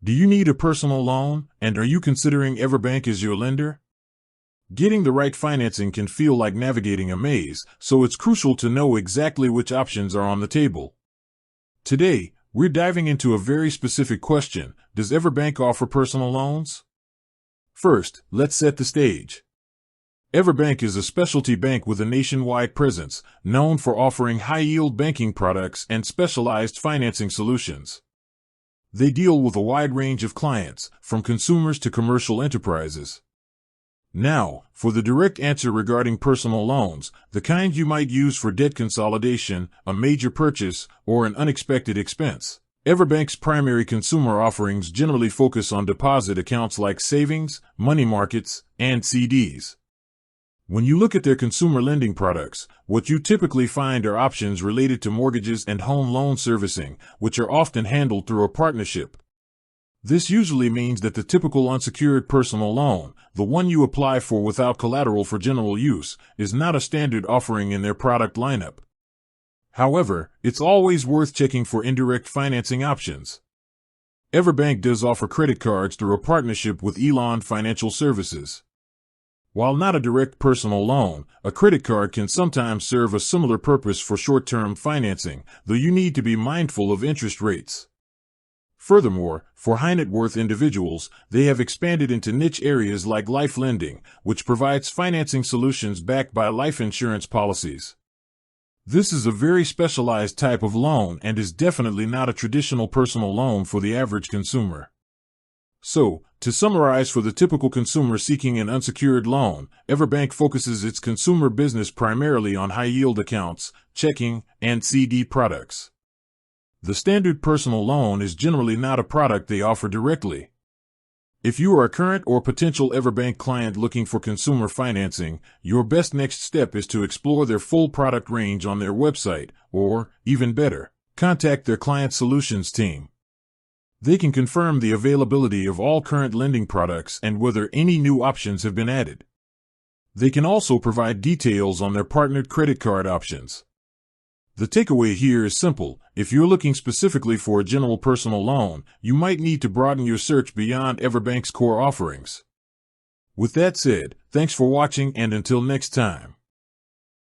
Do you need a personal loan, and are you considering EverBank as your lender? Getting the right financing can feel like navigating a maze, so it's crucial to know exactly which options are on the table. Today, we're diving into a very specific question: does EverBank offer personal loans? First, let's set the stage. EverBank is a specialty bank with a nationwide presence, known for offering high-yield banking products and specialized financing solutions. They deal with a wide range of clients, from consumers to commercial enterprises. Now, for the direct answer regarding personal loans, the kind you might use for debt consolidation, a major purchase, or an unexpected expense. EverBank's primary consumer offerings generally focus on deposit accounts like savings, money markets, and CDs. When you look at their consumer lending products, what you typically find are options related to mortgages and home loan servicing, which are often handled through a partnership. This usually means that the typical unsecured personal loan, the one you apply for without collateral for general use, is not a standard offering in their product lineup. However, it's always worth checking for indirect financing options. EverBank does offer credit cards through a partnership with Elon Financial Services. While not a direct personal loan, a credit card can sometimes serve a similar purpose for short-term financing, though you need to be mindful of interest rates. Furthermore, for high-net-worth individuals, they have expanded into niche areas like life lending, which provides financing solutions backed by life insurance policies. This is a very specialized type of loan and is definitely not a traditional personal loan for the average consumer. So, to summarize, for the typical consumer seeking an unsecured loan, EverBank focuses its consumer business primarily on high-yield accounts, checking, and CD products. The standard personal loan is generally not a product they offer directly. If you are a current or potential EverBank client looking for consumer financing, your best next step is to explore their full product range on their website, or, even better, contact their client solutions team. They can confirm the availability of all current lending products and whether any new options have been added. They can also provide details on their partnered credit card options. The takeaway here is simple: if you're looking specifically for a general personal loan, you might need to broaden your search beyond EverBank's core offerings. With that said, thanks for watching, and until next time.